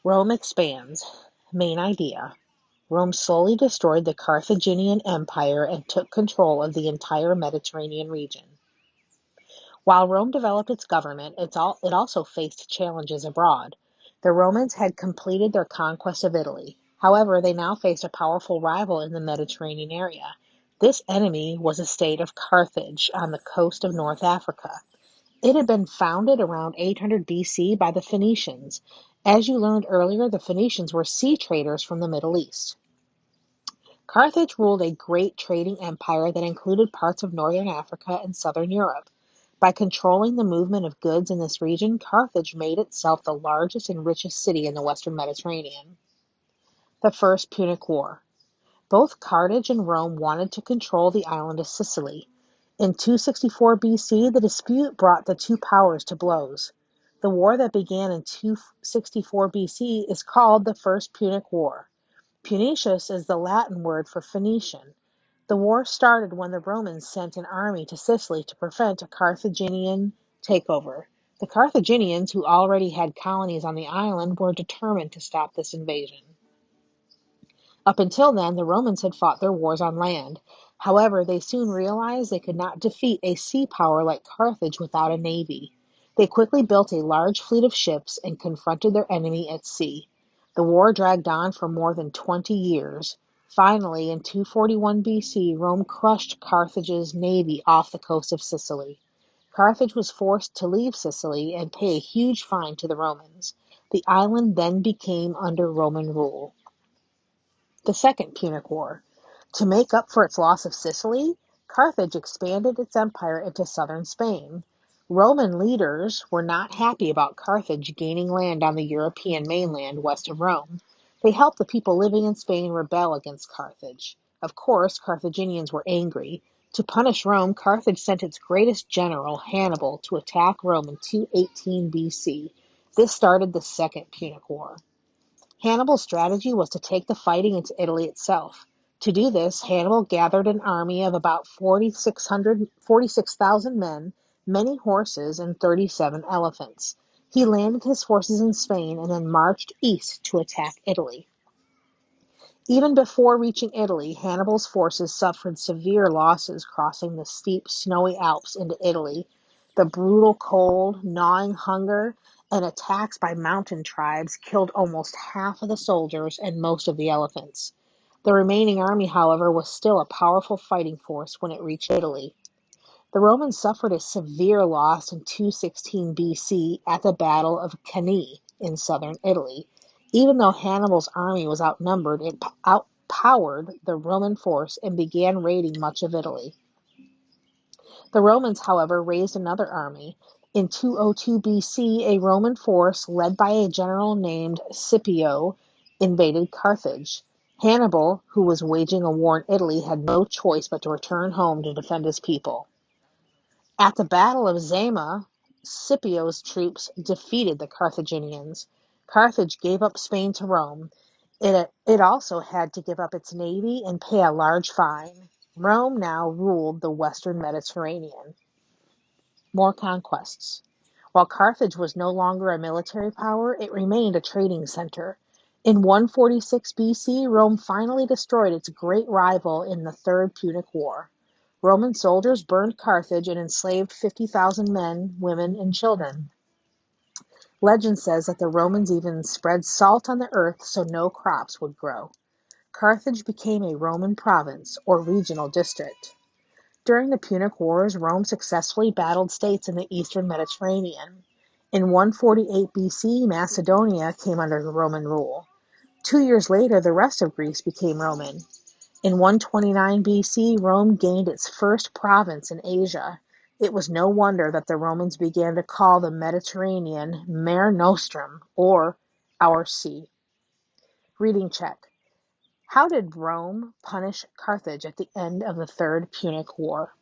Rome expands. Main idea. Rome slowly destroyed the Carthaginian Empire and took control of the entire Mediterranean region. While Rome developed its government, it also faced challenges abroad. The Romans had completed their conquest of Italy. However, they now faced a powerful rival in the Mediterranean area. This enemy was the state of Carthage on the coast of North Africa. It had been founded around 800 BC by the Phoenicians. As you learned earlier, the Phoenicians were sea traders from the Middle East. Carthage ruled a great trading empire that included parts of northern Africa and southern Europe. By controlling the movement of goods in this region, Carthage made itself the largest and richest city in the western Mediterranean. The First Punic War. Both Carthage and Rome wanted to control the island of Sicily. In 264 BC, the dispute brought the two powers to blows. The war that began in 264 BC is called the First Punic War. Punicis is the Latin word for Phoenician. The war started when the Romans sent an army to Sicily to prevent a Carthaginian takeover. The Carthaginians, who already had colonies on the island, were determined to stop this invasion. Up until then, the Romans had fought their wars on land. However, they soon realized they could not defeat a sea power like Carthage without a navy. They quickly built a large fleet of ships and confronted their enemy at sea. The war dragged on for more than 20 years. Finally, in 241 BC, Rome crushed Carthage's navy off the coast of Sicily. Carthage was forced to leave Sicily and pay a huge fine to the Romans. The island then became under Roman rule. The Second Punic War. To make up for its loss of Sicily, Carthage expanded its empire into southern Spain. Roman leaders were not happy about Carthage gaining land on the European mainland west of Rome. They helped the people living in Spain rebel against Carthage. Of course, Carthaginians were angry. To punish Rome, Carthage sent its greatest general, Hannibal, to attack Rome in 218 BC. This started the Second Punic War. Hannibal's strategy was to take the fighting into Italy itself. To do this, Hannibal gathered an army of about 46,000 men, many horses, and 37 elephants. He landed his forces in Spain and then marched east to attack Italy. Even before reaching Italy, Hannibal's forces suffered severe losses crossing the steep, snowy Alps into Italy. The brutal cold, gnawing hunger, and attacks by mountain tribes killed almost half of the soldiers and most of the elephants. The remaining army, however, was still a powerful fighting force when it reached Italy. The Romans suffered a severe loss in 216 BC at the Battle of Cannae in southern Italy. Even though Hannibal's army was outnumbered, it outpowered the Roman force and began raiding much of Italy. The Romans, however, raised another army. In 202 BC, a Roman force led by a general named Scipio invaded Carthage. Hannibal, who was waging a war in Italy, had no choice but to return home to defend his people. At the Battle of Zama, Scipio's troops defeated the Carthaginians. Carthage gave up Spain to Rome. It also had to give up its navy and pay a large fine. Rome now ruled the western Mediterranean. More conquests. While Carthage was no longer a military power, it remained a trading center. In 146 BC, Rome finally destroyed its great rival in the Third Punic War. Roman soldiers burned Carthage and enslaved 50,000 men, women, and children. Legend says that the Romans even spread salt on the earth so no crops would grow. Carthage became a Roman province or regional district. During the Punic Wars, Rome successfully battled states in the eastern Mediterranean. In 148 BC, Macedonia came under Roman rule. 2 years later, the rest of Greece became Roman. In 129 BC, Rome gained its first province in Asia. It was no wonder that the Romans began to call the Mediterranean Mare Nostrum, or our sea. Reading check. How did Rome punish Carthage at the end of the Third Punic War?